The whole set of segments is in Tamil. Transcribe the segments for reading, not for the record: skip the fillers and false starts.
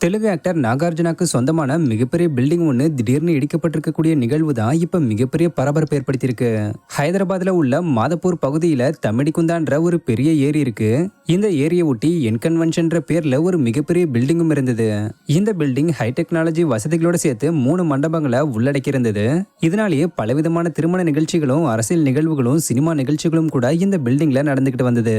தெலுங்கு ஆக்டர் நாகார்ஜுனாக்கு சொந்தமான மிகப்பெரிய பில்டிங் ஒன்று திடீர்னு இடிக்கப்பட்டிருக்கக்கூடிய நிகழ்வு தான் இப்ப மிகப்பெரிய பரபரப்பு ஏற்படுத்தியிருக்கு. ஹைதராபாத்ல உள்ள மாதப்பூர் பகுதியில தமிடிக்குந்தான்ற ஒரு பெரிய ஏரி இருக்கு. இந்த ஏரியை ஒட்டி என்கன்வென்ஷன்ற பேர்ல ஒரு மிகப்பெரிய பில்டிங்கும் இருந்தது. இந்த பில்டிங் ஹை டெக்னாலஜி வசதிகளோட சேர்த்து 3 மண்டபங்களை உள்ளடக்கி இருந்தது. இதனாலேயே பலவிதமான திருமண நிகழ்ச்சிகளும் அரசியல் நிகழ்வுகளும் சினிமா நிகழ்ச்சிகளும் கூட இந்த பில்டிங்ல நடந்துகிட்டு வந்தது.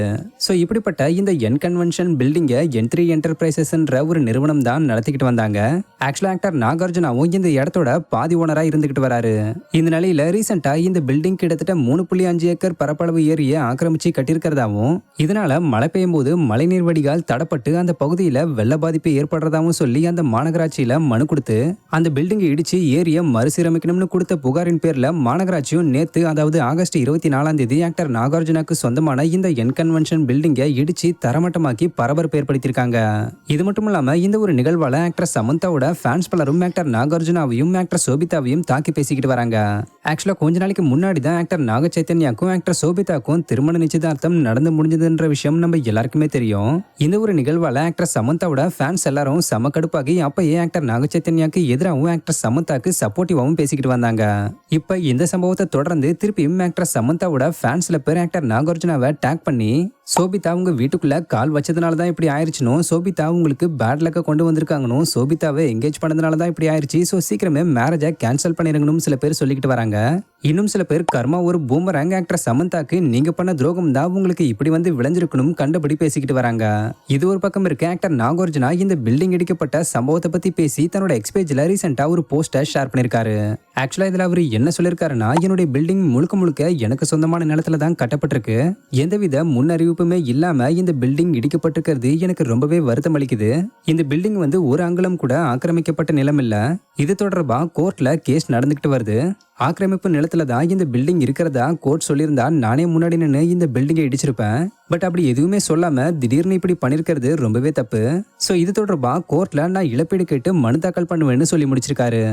சோ இப்படிப்பட்ட இந்த என்கன்வென்ஷன் பில்டிங்கை N3 என்டர்பிரைசஸ்ன்ற ஒரு நிறுவனம் தான் நடத்திக்கிட்டு வந்தாங்க. ஆக்சுவலா ஆக்டர் நாகார்ஜுனாவும் இந்த இடத்தோட பாதி ஓனரா இருந்துகிட்டு வராரு. இந்த நிலையில ரீசெண்டா இந்த பில்டிங் கிட்டத்தட்ட 3.5 ஏக்கர் பரப்பளவு ஏரியை ஆக்கிரமிச்சு கட்டியிருக்கிறதாவும், இதனால மழை பெய்யும் போது மழைநீர் வடிகால் தடப்பட்டு அந்த பகுதியில வெள்ள பாதிப்பு ஏற்படுறதாவும் சொல்லி அந்த மாநகராட்சியில மனு கொடுத்து அந்த பில்டிங்கை இடிச்சு ஏரியை மறுசீரமைக்கணும்னு கொடுத்த புகாரின் பேர்ல மாநகராட்சியும் நேத்து, அதாவது ஆகஸ்ட் 24ஆம் தேதி ஆக்டர் நாகார்ஜுனாக்கு சொந்தமான இந்த என்கன்வென்ஷன் பில்டிங்கை இடிச்சு தரமட்டமாக்கி பரபரப்பு ஏற்படுத்தியிருக்காங்க. இது மட்டும் இல்லாம இந்த ஒரு நிகழ்வால ஆக்டர் சமந்தாவோட ஃபேன்ஸ் பலரும் ஆக்டர் நாகார்ஜுனாவையும் ஆக்டர் சோபிதாவையும் தாக்கி பேசிக்கிட்டு வராங்க. ஆக்சுவலா கொஞ்ச நாளைக்கு முன்னாடி தான் ஆக்டர் நாக சைத்தன்யாக்கும் ஆக்டர் சோபிதாக்கும் திருமண நிச்சயதார்த்தம் நடந்து முடிஞ்சதுன்ற விஷயம் நம்ம எல்லாருக்குமே தெரியும். இந்த ஒரு நிகழ்வால ஆக்டர் சமந்தாவோட ஃபேன்ஸ் எல்லாரும் செம கடுப்பாகி அப்பயே ஆக்டர் நாக சைத்தன்யாக்கு எதிராகவும் ஆக்டர் சமந்தாக்கு சப்போர்ட்டிவாகவும் பேசிக்கிட்டு வந்தாங்க. இப்ப இந்த சம்பவத்தை தொடர்ந்து திருப்பியும் ஆக்டர் சமந்தாவோட ஃபேன்ஸ்ல பேர் ஆக்டர் நாகார்ஜுனாவை டேக் பண்ணி சோபிதா உங்க வீட்டுக்குள்ள கால் வச்சதுனால தான் இப்படி ஆயிருச்சுனும், சோபிதா உங்களுக்கு பேட் லக்க கொண்டு வந்திருக்காங்கன்னு, சோபிதாவை என்கேஜ் பண்ணதுனால தான் இப்படி ஆயிருச்சு, ஸோ சீக்கிரமே மேரேஜை கேன்சல் பண்ணிருங்கன்னு சில பேர் சொல்லிக்கிட்டு வராங்க. இன்னும் சில பேர் கர்மா ஒரு பூமராங், ஆக்டர் சமந்தாக்கு நீங்க பண்ண துரோகம் தான் உங்களுக்கு இப்படி வந்து விளைஞ்சிருக்கணும் கண்டபடி பேசிக்கிட்டு வராங்க. இது ஒரு பக்கம் இருக்கு. ஆக்டர் நாகார்ஜுனா இந்த பில்டிங் இடிக்கப்பட்ட சம்பவத்தை பத்தி பேசி தன்னோட எக்ஸ்பேஜ்ல ரீசெண்டா ஒரு போஸ்டர் ஷேர் பண்ணிருக்காரு. ஆக்சுவலா இதுல அவர் என்ன சொல்லிருக்காருன்னா, என்னுடைய பில்டிங் முழுக்க முழுக்க எனக்கு சொந்தமான நிலத்துல தான் கட்டப்பட்டிருக்கு. எந்தவித முன்னறிவிப்புமே இல்லாம இந்த பில்டிங் இடிக்கப்பட்டிருக்கிறது எனக்கு ரொம்பவே வருத்தம் அளிக்குது. இந்த பில்டிங் வந்து ஒரு அங்குலம் கூட ஆக்கிரமிக்கப்பட்ட நிலம் இல்ல. இது தொடர்பா கோர்ட்ல கேஸ் நடந்துகிட்டு வருது. ஆக்கிரமிப்பு நிலத்துல தான் இந்த பில்டிங் இருக்கிறதா கோர்ட் சொல்லியிருந்தா நானே முன்னாடி நின்று இந்த பில்டிங்கை இடிச்சிருப்பேன். பட் அப்படி எதுவுமே சொல்லாம திடீர்னு இப்படி பண்ணிருக்கிறது ரொம்பவே தப்பு. சோ இது தொடர்பா கோர்ட்ல நான் இழப்பீடு கேட்டு மனு தாக்கல் பண்ணுவேன்னு சொல்லி முடிச்சிருக்காரு.